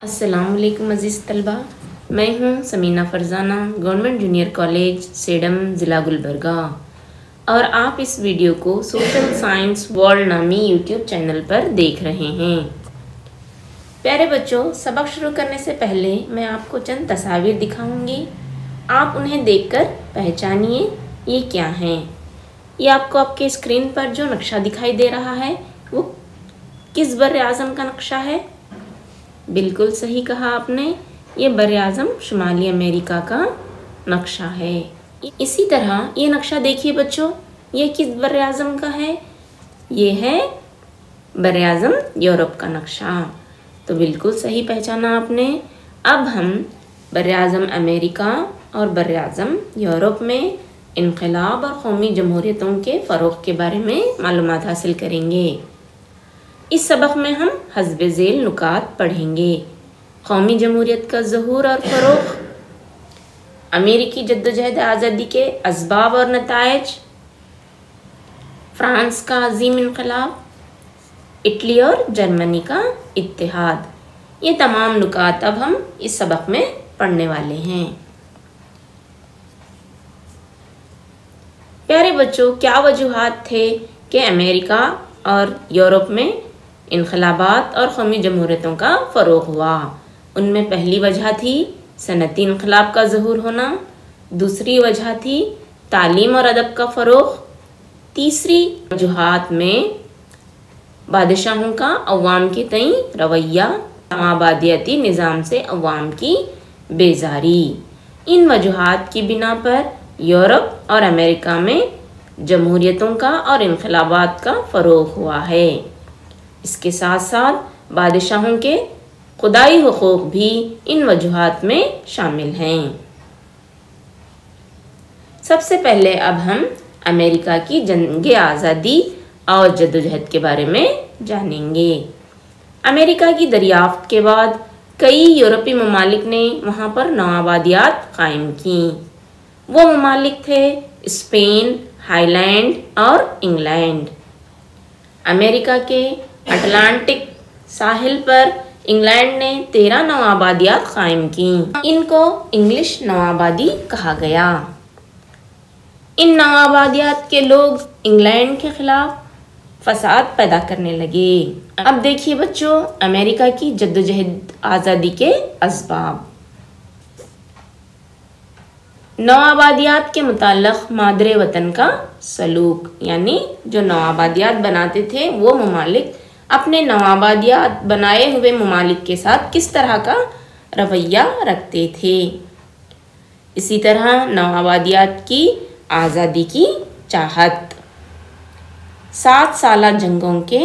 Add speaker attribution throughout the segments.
Speaker 1: अस्सलाम वालेकुम अज़ीज़ तलबा, मैं हूँ Sameena Farzana, government junior college Sedam ज़िला गुलबर्गा, और आप इस वीडियो को सोशल साइंस वर्ल्ड नामी यूट्यूब चैनल पर देख रहे हैं। प्यारे बच्चों, सबक शुरू करने से पहले मैं आपको चंद तस्वीर दिखाऊंगी। आप उन्हें देखकर पहचानिए ये क्या हैं। ये आपको आपके स्क्रीन पर जो नक्शा दिखाई दे रहा है वो किस बर्र आज़म का नक्शा है? बिल्कुल सही कहा आपने, ये बर्र आज़म शुमाली अमेरिका का नक्शा है। इसी तरह ये नक्शा देखिए बच्चों, ये किस बर्र आज़म का है? ये है बर्र आज़म यूरोप का नक्शा। तो बिल्कुल सही पहचाना आपने। अब हम बर्र आज़म अमेरिका और बर्र आज़म यूरोप में इनकलाब और कौमी जमहूरियतों के फ़रोग़ के बारे में मालूमात हासिल करेंगे। इस सबक में हम हस्बे ज़ेल नुकात पढ़ेंगे। कौमी जमहूरियत का ज़हूर और फ़रोग़, अमेरिकी जद्दोजहद आज़ादी के असबाब और नताइज, फ्रांस का अजीम इनकलाब, इटली और जर्मनी का इत्तेहाद। ये तमाम नुकात अब हम इस सबक में पढ़ने वाले हैं। प्यारे बच्चों, क्या वजूहात थे कि अमेरिका और यूरोप में इनकलाबात और कौमी जमहूरियतों का फ़रोग़ हुआ? उनमें पहली वजह थी सनती इनकलाब का ज़हूर होना, दूसरी वजह थी तालीम और अदब का फ़रोग़, तीसरी वजूहात में बादशाहों का अवाम के तई रवैया, आबादियाती निज़ाम से अवाम की बेजारी। इन वजूहात की बिना पर यूरोप और अमेरिका में जमहूरियतों का और इनकलाबात का फ़रोग़ हुआ है। इसके साथ साथ बादशाहों के खुदाई हुकूक भी इन वजूहात में शामिल हैं। सबसे पहले अब हम अमेरिका की जंग आज़ादी और जद्दोजहद के बारे में जानेंगे। अमेरिका की दरियाफ्त के बाद कई यूरोपीय ममालिक ने वहाँ पर नवाबादियात कायम की। वो ममालिक थे स्पेन, हाईलैंड और इंग्लैंड। अमेरिका के अटलांटिक साहिल पर इंग्लैंड ने 13 नवाबादियात कायम की। इनको इंग्लिश नवाबादी कहा गया। इन नवाबादियात के लोग इंग्लैंड के खिलाफ फसाद पैदा करने लगे। अब देखिए बच्चों, अमेरिका की जद्दोजहद आज़ादी के असबाब। नवाबादियात के मुताल्लिक़ मादरे वतन का सलूक, यानी जो नवाबादियात बनाते थे वो ममालिक अपने नवाबादियात बनाए हुए ममालिक के साथ किस तरह का रवैया रखते थे। इसी तरह नवाबादियात की आज़ादी की चाहत, 7 साला जंगों के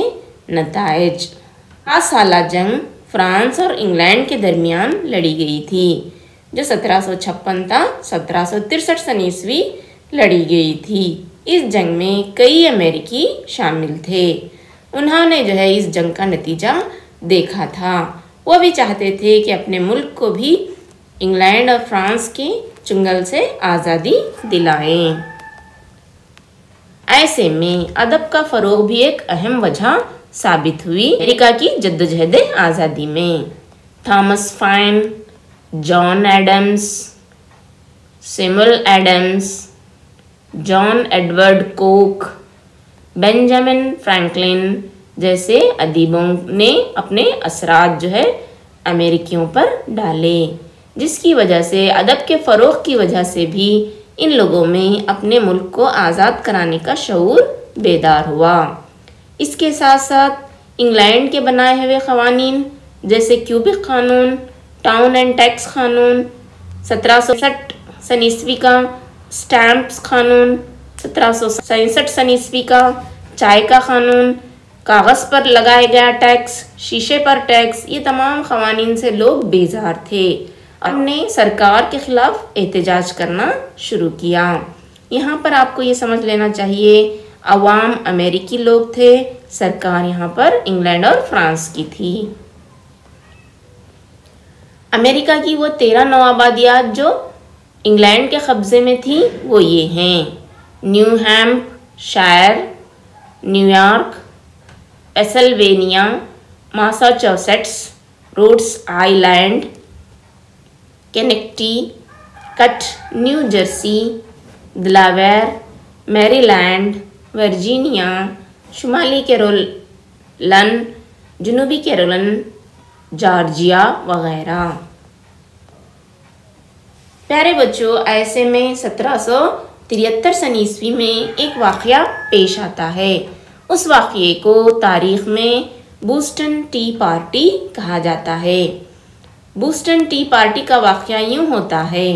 Speaker 1: नताइज। 7 साला जंग फ्रांस और इंग्लैंड के दरमियान लड़ी गई थी, जो 1756 था 1763 सन ईस्वी लड़ी गई थी। इस जंग में कई अमेरिकी शामिल थे। उन्होंने जो है इस जंग का नतीजा देखा था। वो भी चाहते थे कि अपने मुल्क को भी इंग्लैंड और फ्रांस के चुंगल से आज़ादी दिलाएं। ऐसे में अदब का फ़रोग़ भी एक अहम वजह साबित हुई अमेरिका की जद्दोजहद आज़ादी में। Thomas Paine, John Adams, Samuel Adams, John Edward Coke, Benjamin Franklin जैसे अदीबों ने अपने असरात जो है अमेरिकियों पर डाले, जिसकी वजह से अदब के फ़रोग़ की वजह से भी इन लोगों में अपने मुल्क को आज़ाद कराने का शऊर बेदार हुआ। इसके साथ साथ इंग्लैंड के बनाए हुए क़वानीन जैसे क्यूबिक क़ानून, टाउन एंड टैक्स क़ानून, 1760 सन ईस्वी का स्टैम्प्स क़ानून, 1767 सन ईस्वी का चाय का क़ानून, कागज़ पर लगाया गया टैक्स, शीशे पर टैक्स, ये तमाम क़वानीन से लोग बेजार थे। हमने सरकार के ख़िलाफ़ एहतजाज करना शुरू किया। यहाँ पर आपको ये समझ लेना चाहिए, अवाम अमेरिकी लोग थे, सरकार यहाँ पर इंग्लैंड और फ्रांस की थी। अमेरिका की वो 13 नवाबादियात जो इंग्लैंड के कब्ज़े में थी वो ये हैं: New Hampshire, New York, Pennsylvania, Massachusetts, Rhodes Island, Connecticut, New Jersey, Delaware, Maryland, Virginia, शुमाली कैरोलन, जनूबी कैरोलन, जॉर्जिया वगैरह। प्यारे बच्चों, ऐसे में 1773 सन ईस्वी में एक वाक़या पेश आता है। उस वाक़ये को तारीख़ में बोस्टन टी पार्टी कहा जाता है। बोस्टन टी पार्टी का वाक़या यूँ होता है,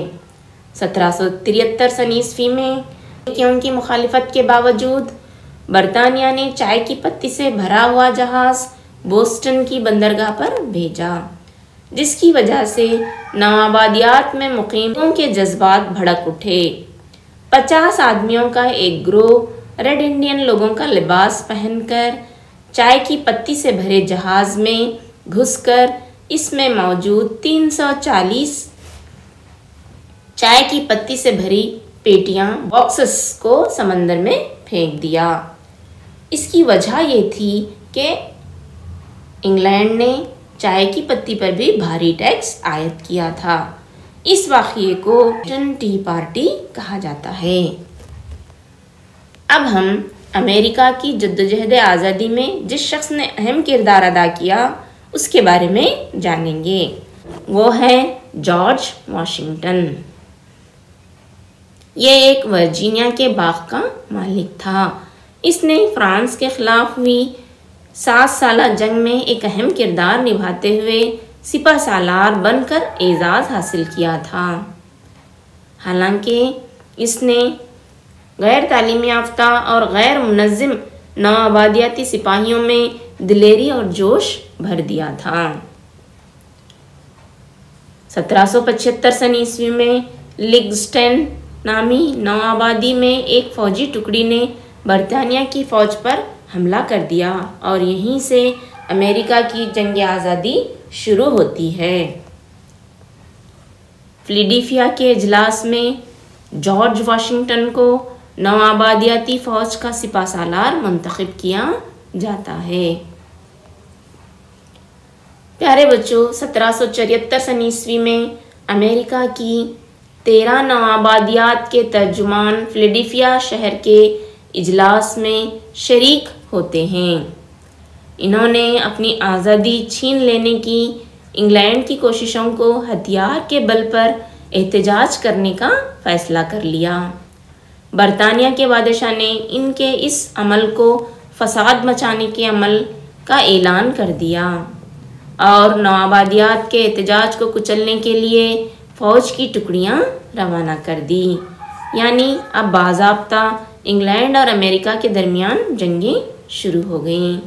Speaker 1: 1773 सन ईस्वी में कि उनकी मुखालिफत के बावजूद बरतानिया ने चाय की पत्ती से भरा हुआ जहाज़ बोस्टन की बंदरगाह पर भेजा, जिसकी वजह से नवाबादियात में मुकीमों के जज्बात भड़क उठे। 50 आदमियों का एक ग्रोह रेड इंडियन लोगों का लिबास पहनकर चाय की पत्ती से भरे जहाज़ में घुसकर इसमें मौजूद 340 चाय की पत्ती से भरी पेटियां, बॉक्सेस को समंदर में फेंक दिया। इसकी वजह ये थी कि इंग्लैंड ने चाय की पत्ती पर भी भारी टैक्स आयद किया था। इस वाक़ये को बोस्टन टी पार्टी कहा जाता है। अब हम अमेरिका की जद्दोजहद आज़ादी में जिस शख्स ने अहम किरदार अदा किया उसके बारे में जानेंगे। वो है जॉर्ज वाशिंगटन। ये एक वर्जीनिया के बाग का मालिक था। इसने फ्रांस के खिलाफ हुई 7 साला जंग में एक अहम किरदार निभाते हुए सिपह सालार बनकर एजाज़ हासिल किया था। हालांकि इसने गैर तालीमी याफ्ता और गैर मुनज़्ज़म नौआबादियाती सिपाहियों में दिलेरी और जोश भर दिया था। 1775 सन ईस्वी में लिग्स्टेन नामी नौआबादी में एक फ़ौजी टुकड़ी ने बरतानिया की फ़ौज पर हमला कर दिया और यहीं से अमेरिका की जंग आज़ादी शुरू होती है। फिलाडेल्फिया के इजलास में जॉर्ज वाशिंगटन को नौआबादियाती फ़ौज का सिपह सालार मुंतखब किया जाता है। प्यारे बच्चों, 1774 सन ईस्वी में अमेरिका की 13 नौआबादियात के तर्जुमान फिलाडेल्फिया शहर के इजलास में शरीक होते हैं। इन्होंने अपनी आज़ादी छीन लेने की इंग्लैंड की कोशिशों को हथियार के बल पर एहतजाज करने का फ़ैसला कर लिया। बरतानिया के बादशाह ने इनके इस अमल को फसाद मचाने के अमल का ऐलान कर दिया और नौआबादियात के एहतजाज को कुचलने के लिए फ़ौज की टुकड़ियां रवाना कर दी। यानी अब बाज़ाब्ता इंग्लैंड और अमेरिका के दरमियान जंगें शुरू हो गईं।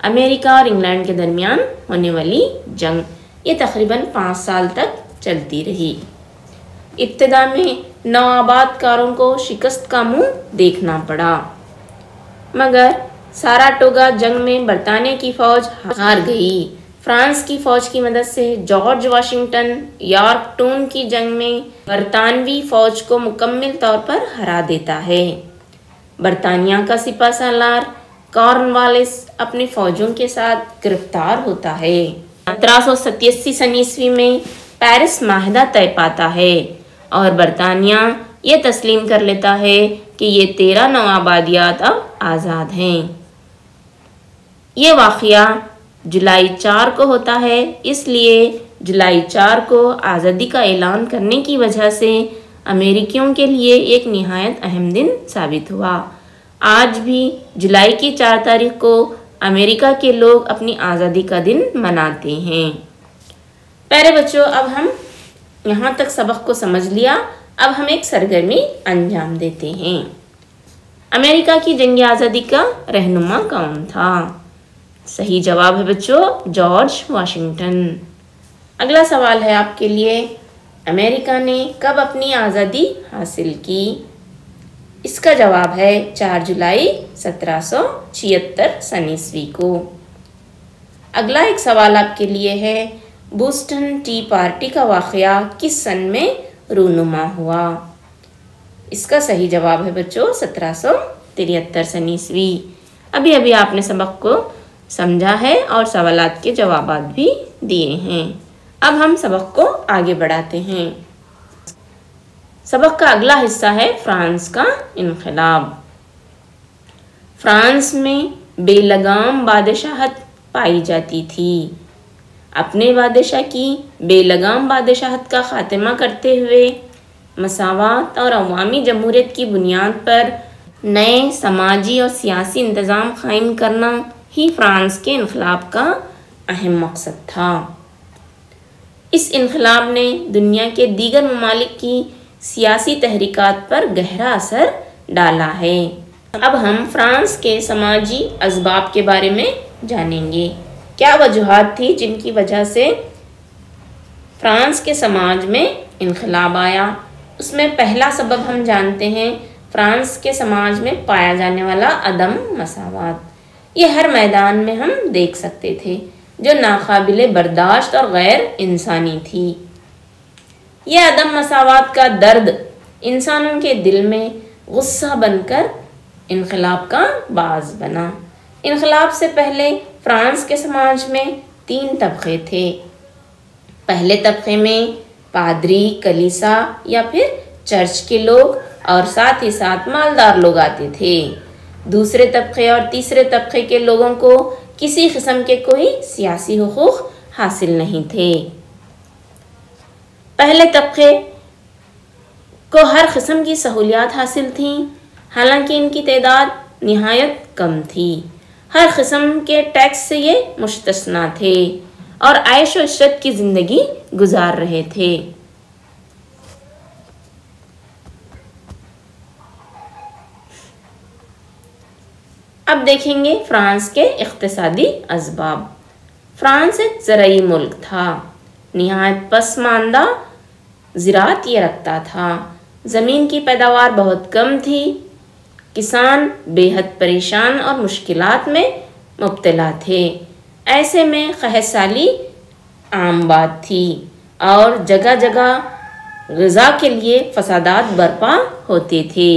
Speaker 1: अमेरिका और इंग्लैंड के दरमियान होने वाली जंग ये तकरीबन 5 साल तक चलती रही। इब्तिदा में नौआबादकारों को शिकस्त का मुंह देखना पड़ा, मगर साराटोगा जंग में बरतानिया की फ़ौज हार गई। फ्रांस की फ़ौज की मदद से जॉर्ज वाशिंगटन यॉर्कटाउन की जंग में बरतानवी फ़ौज को मुकम्मल तौर पर हरा देता है। बरतानिया का सिपह सालार कॉर्नवालिस अपनी फ़ौजों के साथ गिरफ्तार होता है। 1787 सन ईस्वी में पेरिस माहिदा तय पाता है और बरतानिया ये तस्लीम कर लेता है कि ये 13 नौआबादियात अब आज़ाद हैं। ये वाक़या जुलाई 4 को होता है, इसलिए जुलाई 4 को आज़ादी का ऐलान करने की वजह से अमेरिकियों के लिए एक निहायत अहम दिन साबित हुआ। आज भी जुलाई की 4 तारीख को अमेरिका के लोग अपनी आज़ादी का दिन मनाते हैं। प्यारे बच्चों, अब हम यहाँ तक सबक को समझ लिया। अब हम एक सरगर्मी अंजाम देते हैं। अमेरिका की जंग आज़ादी का रहनुमा कौन था? सही जवाब है बच्चों, जॉर्ज वाशिंगटन। अगला सवाल है आपके लिए, अमेरिका ने कब अपनी आज़ादी हासिल की? इसका जवाब है 4 जुलाई 1776 सन ईस्वी को। अगला एक सवाल आपके लिए है, बोस्टन टी पार्टी का वाक़या किस सन में रूनुमा हुआ? इसका सही जवाब है बच्चों 1773 सन ईस्वी। अभी अभी आपने सबक को समझा है और सवालात के जवाबात भी دیے ہیں۔ اب ہم سبق کو آگے بڑھاتے ہیں۔ سبق کا اگلا حصہ ہے فرانس کا انقلاب۔ فرانس میں بے لگام بادشاہت پائی جاتی تھی۔ اپنے بادشاہ کی بے لگام بادشاہت کا خاتمہ کرتے ہوئے مساوات اور عوامی جمہوریت کی بنیاد پر نئے سماجی اور سیاسی انتظام قائم کرنا ہی فرانس کے انقلاب کا اہم مقصد تھا۔ اس انقلاب نے دنیا کے دیگر ممالک کی سیاسی تحریکات پر گہرا اثر ڈالا ہے۔ اب ہم فرانس کے سماجی اسباب کے بارے میں جانیں گے۔ کیا وجوہات تھی جن کی وجہ سے فرانس کے سماج میں انقلاب آیا؟ اس میں پہلا سبب ہم جانتے ہیں فرانس کے سماج میں پایا جانے والا عدم مساوات۔ یہ ہر میدان میں ہم دیکھ سکتے تھے، جو ناقابل برداشت اور غیر انسانی تھی۔ یہ عدم مساوات کا درد انسانوں کے دل میں غصہ بن کر انقلاب کا باعث بنا۔ انقلاب سے پہلے فرانس کے سماج میں 3 طبقے تھے۔ پہلے طبقے میں پادری، کلیسا یا پھر چرچ کے لوگ اور ساتھ ہی ساتھ مالدار لوگ آتے تھے۔ دوسرے طبقے اور تیسرے طبقے کے لوگوں کو کسی قسم کے کوئی سیاسی حقوق حاصل نہیں تھے۔ پہلے طبقے کو ہر قسم کی سہولیات حاصل تھیں، حالانکہ ان کی تعداد نہایت کم تھی۔ ہر قسم کے ٹیکس سے یہ مستثنیٰ تھے اور عیش و عشرت کی زندگی گزار رہے تھے۔ اب دیکھیں گے فرانس کے اقتصادی اسباب۔ فرانس ایک زرعی ملک تھا، نہایت پسماندہ زراعت یہ رکھتا تھا۔ زمین کی پیداوار بہت کم تھی، کسان بے حد پریشان اور مشکلات میں مبتلا تھے۔ ایسے میں قحط سالی عام بات تھی اور جگہ جگہ غذا کے لیے فسادات برپا ہوتے تھے۔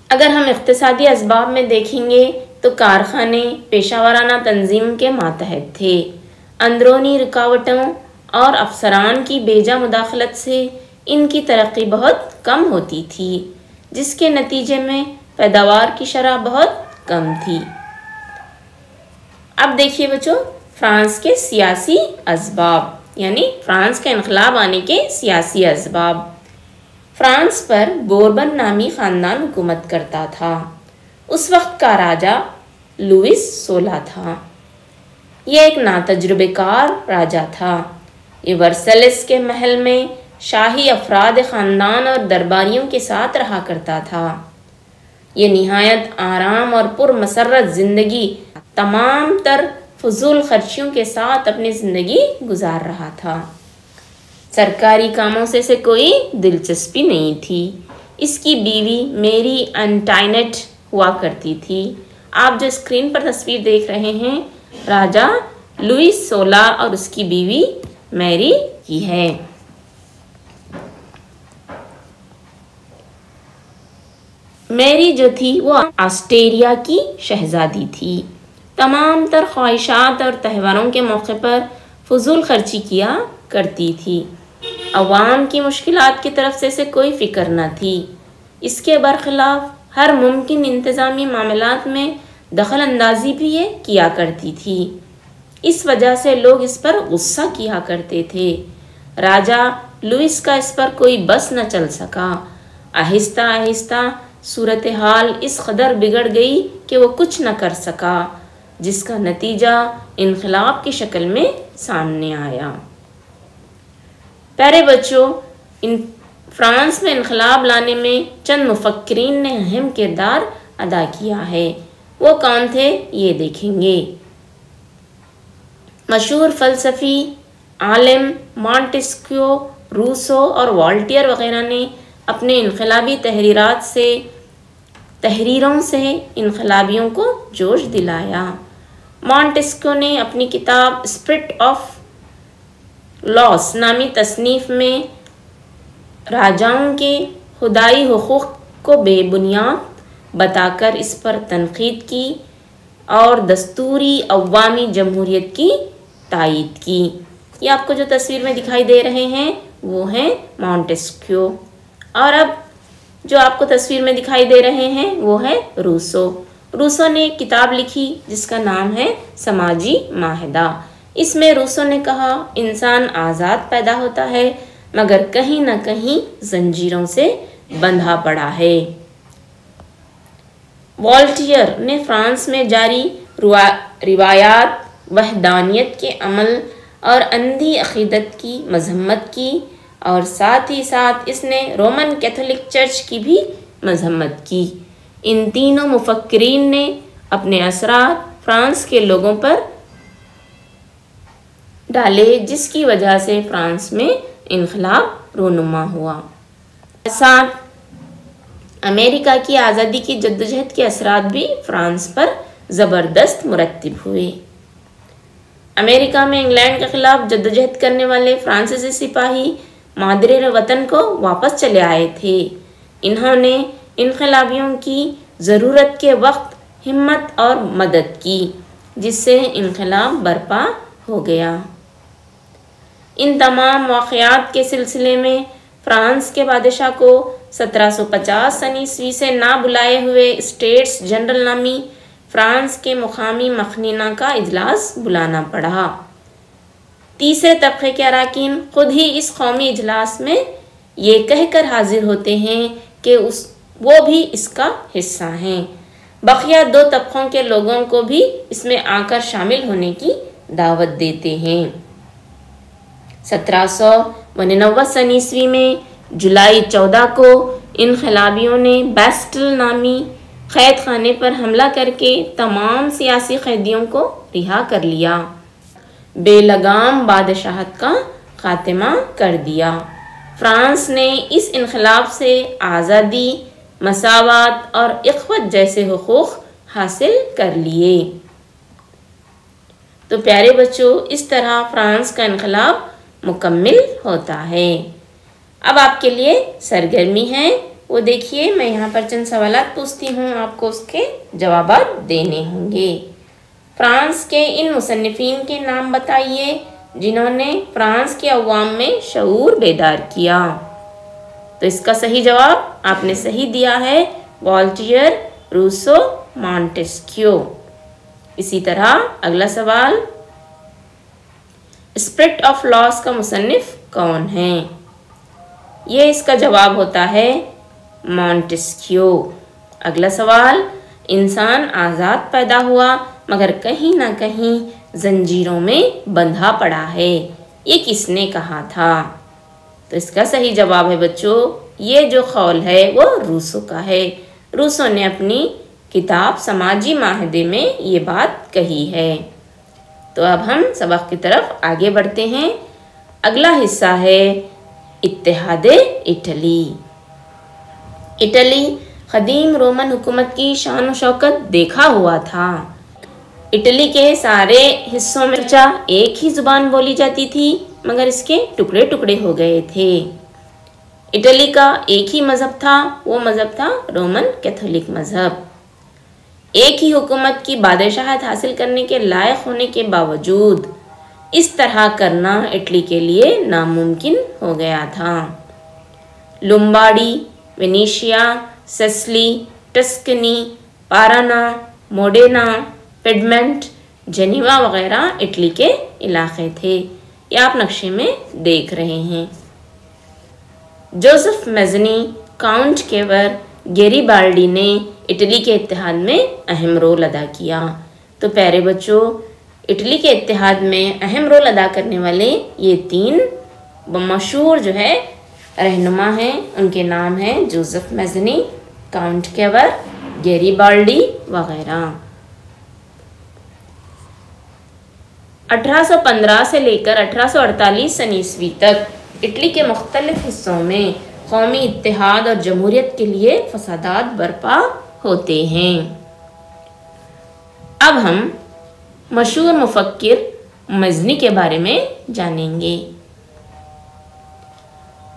Speaker 1: اگر ہم اقتصادی اسباب میں دیکھیں گے تو کارخانے پیشہ ورانہ تنظیم کے ماتحت تھے۔ اندرونی رکاوٹوں اور افسران کی بیجا مداخلت سے ان کی ترقی بہت کم ہوتی تھی، جس کے نتیجے میں پیداوار کی شرح بہت کم تھی۔ اب دیکھیے بچوں فرانس کے سیاسی اسباب، یعنی فرانس کے انقلاب آنے کے سیاسی اسباب۔ فرانس پر بوربن نامی خاندان حکومت کرتا تھا۔ اس وقت کا راجا لوئس 16 تھا۔ یہ ایک ناتجربہ کار راجا تھا۔ یہ ورسلس کے محل میں شاہی افراد خاندان اور درباریوں کے ساتھ رہا کرتا تھا۔ یہ نہایت آرام اور پر مسرت زندگی تمام تر فضول خرچیوں کے ساتھ اپنی زندگی گزار رہا تھا۔ سرکاری کاموں سے اسے کوئی دلچسپی نہیں تھی۔ اس کی بیوی میری انٹائنٹ ہوا کرتی تھی۔ آپ جو اسکرین پر تصویر دیکھ رہے ہیں راجا لوئس 16 اور اس کی بیوی میری کی ہے۔ میری جو تھی وہ آسٹریا کی شہزادی تھی۔ تمام تر خواہشات اور تہواروں کے موقع پر فضول خرچی کیا کرتی تھی۔ عوام کی مشکلات کی طرف سے اسے کوئی فکر نہ تھی۔ اس کے برخلاف ہر ممکن انتظامی معاملات میں دخل اندازی بھی یہ کیا کرتی تھی۔ اس وجہ سے لوگ اس پر غصہ کیا کرتے تھے۔ راجا لوئس کا اس پر کوئی بس نہ چل سکا۔ آہستہ آہستہ صورتحال اس قدر بگڑ گئی کہ وہ کچھ نہ کر سکا، جس کا نتیجہ انقلاب کی شکل میں سامنے آیا۔ پیارے بچوں، فرانس میں انقلاب لانے میں چند مفکرین نے اہم کردار ادا کیا ہے۔ وہ کون تھے یہ دیکھیں گے۔ مشہور فلسفی عالم مونٹسکیو، روسو اور والٹیئر وغیرہ نے اپنے انقلابی تحریروں سے انقلابیوں کو جوش دلایا۔ مونٹسکیو نے اپنی کتاب اسپرٹ آف لاس نامی تصنیف میں راجاؤں کے خدائی حقوق کو بے بنیاد بتا کر اس پر تنقید کی और दस्तूरी अवामी जमहूरियत की तायीद की। ये आपको जो तस्वीर में दिखाई दे रहे हैं वो हैं मॉन्टेस्क्यू। और अब जो आपको तस्वीर में दिखाई दे रहे हैं वो है रूसो। रूसो ने एक किताब लिखी जिसका नाम है समाजी माहिदा। इसमें रूसो ने कहा इंसान आज़ाद पैदा होता है मगर कहीं ना कहीं जंजीरों से बंधा पड़ा है। वॉल्टियर ने फ्रांस में जारी रिवायात वहदानियत के अमल और अंधी अकीदत की मजम्मत की और साथ ही साथ इसने रोमन कैथोलिक चर्च की भी मजम्मत की। इन तीनों मुफक्किरीन ने अपने असरात फ्रांस के लोगों पर डाले जिसकी वजह से फ्रांस में इनकलाब रोनुमा हुआ। साथ अमेरिका की आज़ादी की जद्दोजहद के असरात भी फ्रांस पर ज़बरदस्त मुरत्तिब हुए। अमेरिका में इंग्लैंड के खिलाफ जद्दोजहद करने वाले फ्रांसीसी सिपाही मादरे वतन को वापस चले आए थे। इन्होंने इनकलाबियों की ज़रूरत के वक्त हिम्मत और मदद की जिससे इनकलाब बर्पा हो गया। इन तमाम वाक़यात के सिलसिले में फ्रांस के बादशाह को 1750 सन ईस्वी से ना बुलाए हुए स्टेट्स जनरल नामी फ्रांस के मुकामी मखनीना का इजलास बुलाना पड़ा। तीसरे तबके के अराकीन खुद ही इस कौमी इजलास में ये कहकर हाजिर होते हैं कि वो भी इसका हिस्सा हैं। बकिया दो तबकों के लोगों को भी इसमें आकर शामिल होने की दावत देते हैं। 1799 सन ईस्वी में जुलाई 14 को इनकलाबियों ने बैस्टिल नामी कैद खाने पर हमला करके तमाम सियासी कैदियों को रिहा कर लिया। बेलगाम बादशाहत का खात्मा कर दिया। फ्रांस ने इस इनकलाब से आज़ादी, मसावत और इख्वत जैसे हुकूक हासिल कर लिए। तो प्यारे बच्चों, इस तरह फ्रांस का इनकलाब मुकम्मिल होता है। अब आपके लिए सरगर्मी है, वो देखिए। मैं यहाँ पर चंद सवालात पूछती हूँ, आपको उसके जवाब देने होंगे। फ्रांस के इन मुसन्निफीन के नाम बताइए जिन्होंने फ्रांस के अवाम में शऊर बेदार किया। तो इसका सही जवाब आपने सही दिया है, वॉल्टियर, रूसो, मॉन्टेस्क्यू। इसी तरह अगला सवाल, स्पिरिट ऑफ लॉस का मुसन्निफ कौन है? ये इसका जवाब होता है मॉन्टेस्क्यू। अगला सवाल, इंसान आज़ाद पैदा हुआ मगर कहीं ना कहीं जंजीरों में बंधा पड़ा है, ये किसने कहा था? तो इसका सही जवाब है बच्चों, ये जो कौल है वो रूसो का है। रूसो ने अपनी किताब समाजी माहिदे में ये बात कही है। तो अब हम सबक की तरफ आगे बढ़ते हैं। अगला हिस्सा है इत्तेहादे इटली। इटली कदीम रोमन हुकूमत की शान व शौकत देखा हुआ था। इटली के सारे हिस्सों में एक ही जुबान बोली जाती थी मगर इसके टुकड़े टुकड़े हो गए थे। इटली का एक ही मज़हब था, वो मज़हब था रोमन कैथोलिक मज़हब। एक ही हुकूमत की बादशाहत हासिल करने के लायक होने के बावजूद इस तरह करना इटली के लिए नामुमकिन हो गया था। Lombardy, Venetia, Sicily, Tuscany, Parana, Modena, Piedmont, Geneva वगैरह इटली के इलाके थे। ये आप नक्शे में देख रहे हैं। जोसेफ मेज़नी, काउंट केवर, गेरिबाल्डी ने इटली के इत्तेहाद में अहम रोल अदा किया। तो प्यारे बच्चों, इटली के इत्तेहाद में अहम रोल अदा करने वाले ये तीन मशहूर जो है रहनुमा हैं, उनके नाम हैं जोसेफ मेज़नी, काउंट केवर, गेरिबाल्डी वगैरह। 1815 से लेकर 1848 सन ईस्वी तक इटली के मुख्तलिफ हिस्सों में कौमी इत्तेहाद और जमहूरियत के लिए फसादात बर्पा होते हैं। अब हम मशहूर मुफक्किर मज़नी के बारे में जानेंगे।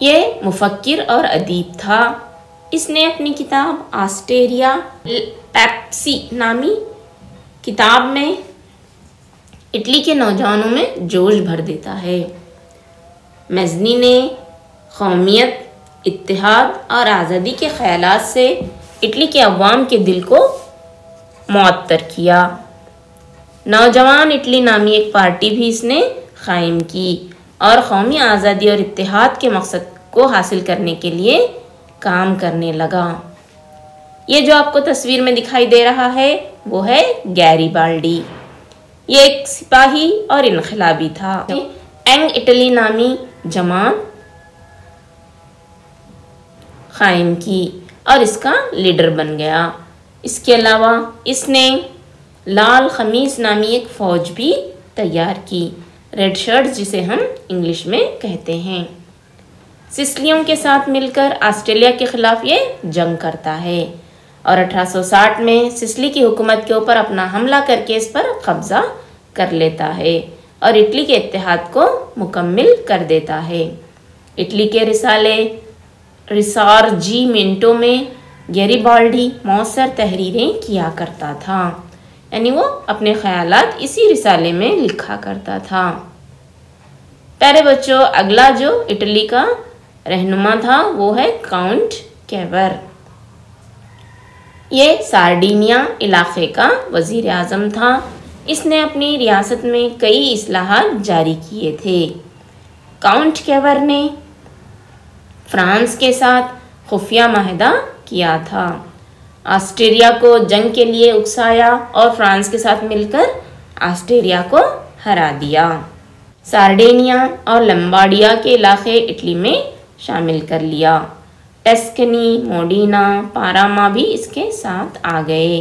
Speaker 1: ये मुफक्किर और अदीब था। इसने अपनी किताब आस्टेरिया पेप्सी नामी किताब में इटली के नौजवानों में जोश भर देता है। मज़नी ने कौमियत, इत्तेहाद और आज़ादी के ख़यालात से इटली के अवाम के दिल को मुअत्तर किया। नौजवान इटली नामी एक पार्टी भी इसने कायम की और कौमी आज़ादी और इत्तेहाद के मकसद को हासिल करने के लिए काम करने लगा। ये जो आपको तस्वीर में दिखाई दे रहा है वो है गैरीबाल्डी। ये एक सिपाही और इनकलाबी था। यंग इटली नामी जमात कायम की और इसका लीडर बन गया। इसके अलावा इसने लाल खमीस नामी एक फ़ौज भी तैयार की, रेड शर्ट जिसे हम इंग्लिश में कहते हैं। सिसिलियों के साथ मिलकर ऑस्ट्रेलिया के खिलाफ ये जंग करता है और 1860 में सिसिली की हुकूमत के ऊपर अपना हमला करके इस पर कब्जा कर लेता है और इटली के इत्तेहाद को मुकम्मिल कर देता है। इटली के रिसार्जिमेंटो में गैरीबाल्डी मौसर तहरीरें किया करता था, यानी वो अपने ख्यालात इसी रिसाले में लिखा करता था। प्यारे बच्चों, अगला जो इटली का रहनुमा था वो है काउंट कैवर। ये सार्डिनिया इलाके का वज़ीर आज़म था। इसने अपनी रियासत में कई इस्लाहात जारी किए थे। काउंट कैवर ने फ्रांस के साथ खुफिया माहिदा किया था, ऑस्ट्रिया को जंग के लिए उकसाया और फ्रांस के साथ मिलकर ऑस्ट्रिया को हरा दिया। सार्डिनिया और लंबार्डिया के इलाके इटली में शामिल कर लिया। टस्कनी, मोडीना, पारामा भी इसके साथ आ गए।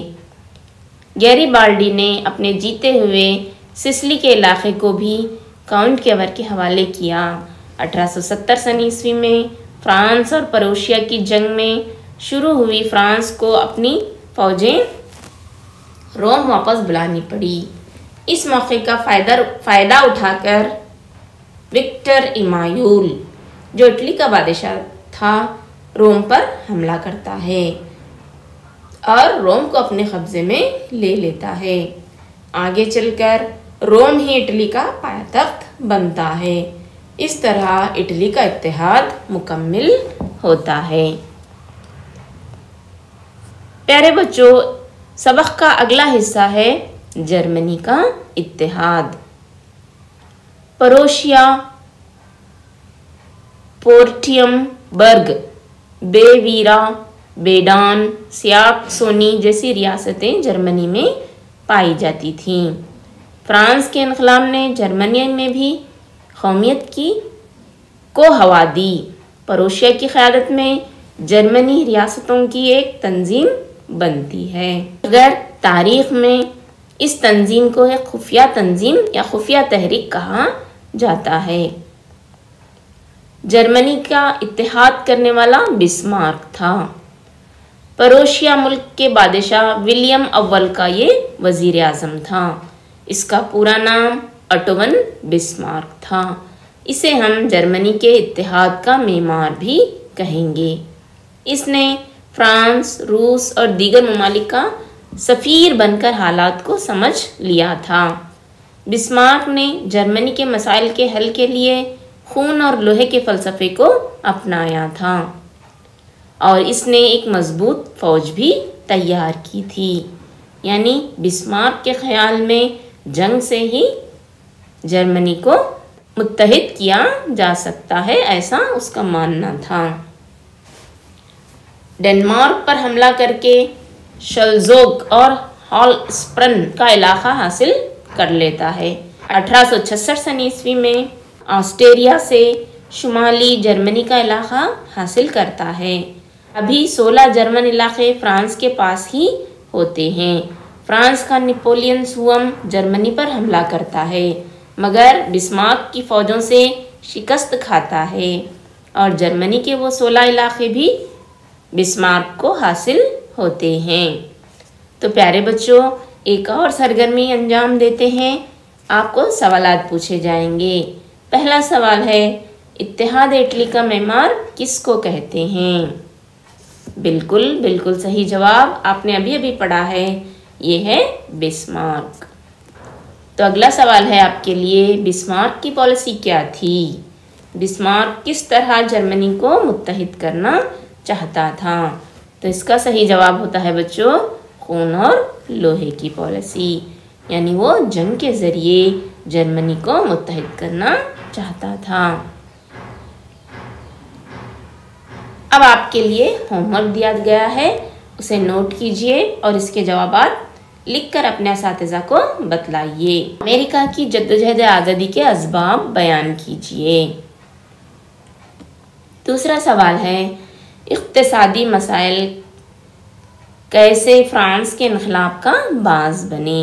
Speaker 1: गैरीबाल्डी ने अपने जीते हुए सिसिली के इलाके को भी काउंट कैवर के हवाले किया। 1870 सन ईस्वी में फ्रांस और परोशिया की जंग में शुरू हुई फ्रांस को अपनी फौजें रोम वापस बुलानी पड़ी। इस मौके का फ़ायदा उठाकर विक्टर इमायूल, जो इटली का बादशाह था, रोम पर हमला करता है और रोम को अपने कब्जे में ले लेता है। आगे चलकर रोम ही इटली का पायतख्त बनता है। इस तरह इटली का इत्तेहाद मुकम्मिल होता है। प्यारे बच्चों, सबक का अगला हिस्सा है जर्मनी का इत्तेहाद। परोशिया, पोर्टियम बर्ग, बेवीरा, बेडान, सियाक्सोनी जैसी रियासतें जर्मनी में पाई जाती थीं। फ्रांस के इनकलाब ने जर्मनी में भी कौमियत को हवा दी। परोशिया की क़यादत में जर्मनी रियासतों की एक तंजीम बनती है। अगर तारीख़ में इस तंजीम को एक खुफिया तंजीम या खुफिया तहरीक कहा जाता है। जर्मनी का इत्तेहाद करने वाला बिस्मार्क था। परोशिया मुल्क के बादशाह विलियम अव्वल का ये वज़ीर आज़म था। इसका पूरा नाम ऑटोवन बिस्मार्क था। इसे हम जर्मनी के इत्तेहाद का मेमार भी कहेंगे। इसने फ्रांस, रूस और दीगर ममालिक का सफ़ीर बनकर हालात को समझ लिया था। बिस्मार्क ने जर्मनी के मसाइल के हल के लिए खून और लोहे के फ़लसफ़े को अपनाया था और इसने एक मजबूत फ़ौज भी तैयार की थी। यानी बिस्मार्क के ख़याल में जंग से ही जर्मनी को मुत्तहिद किया जा सकता है, ऐसा उसका मानना था। डेनमार्क पर हमला करके शल्ज़ोग और हॉलस्प्रन का इलाका हासिल कर लेता है। 1866 सन ईस्वी में ऑस्ट्रिया से शुमाली जर्मनी का इलाका हासिल करता है। अभी 16 जर्मन इलाके फ्रांस के पास ही होते हैं। फ्रांस का नेपोलियन सुअम जर्मनी पर हमला करता है मगर बिस्मार्क की फ़ौजों से शिकस्त खाता है और जर्मनी के वो 16 इलाके भी बिस्मार्क को हासिल होते हैं। तो प्यारे बच्चों, एक और सरगर्मी अंजाम देते हैं। आपको सवालात पूछे जाएंगे। पहला सवाल है, इत्तेहाद इटली का मेमार किसको कहते हैं? बिल्कुल सही जवाब आपने अभी पढ़ा है। یہ ہے बिस्मार्क। तो अगला सवाल है आपके लिए, बिस्मार्क की पॉलिसी क्या थी? बिस्मार्क किस तरह जर्मनी को मुत्तहिद करना चाहता था? तो इसका सही जवाब होता है बच्चों, खून और लोहे की पॉलिसी, यानी वो जंग के ज़रिए जर्मनी को मुत्तहिद करना चाहता था। अब आपके लिए होमवर्क दिया गया है, उसे नोट कीजिए और इसके जवाब लिखकर अपने असातिज़ा को बतलाइए। अमेरिका की जद्दोजहद आज़ादी के असबाब बयान कीजिए। दूसरा सवाल है, इक़्तिसादी मसाइल कैसे फ्रांस के इन्क़िलाब का बाज़ बने?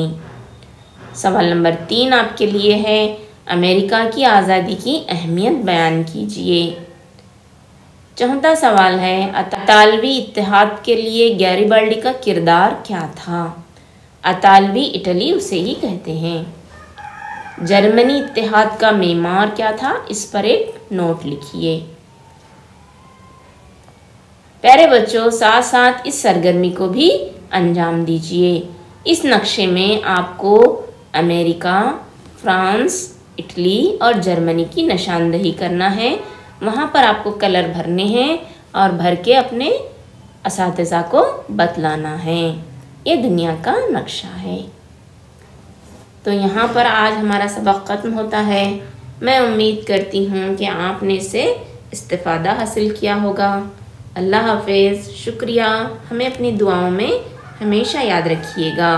Speaker 1: सवाल नंबर 3 आपके लिए है, अमेरिका की आज़ादी की अहमियत बयान कीजिए। चौथा सवाल है, अतालवी इत्तेहाद के लिए गैरिबाल्डी का किरदार क्या था? अतालवी इटली उसे ही कहते हैं। जर्मनी इत्तेहाद का मेमार क्या था? इस पर एक नोट लिखिए। प्यारे बच्चों, साथ साथ इस सरगर्मी को भी अंजाम दीजिए। इस नक्शे में आपको अमेरिका, फ्रांस, इटली और जर्मनी की निशानदही करना है। वहाँ पर आपको कलर भरने हैं और भर के अपने असातिज़ा को बतलाना है। ये दुनिया का नक्शा है। तो यहाँ पर आज हमारा सबक ख़त्म होता है। मैं उम्मीद करती हूँ कि आपने इससे इस्तिफ़ादा हासिल किया होगा। अल्लाह हाफ़िज़, शुक्रिया। हमें अपनी दुआओं में हमेशा याद रखिएगा।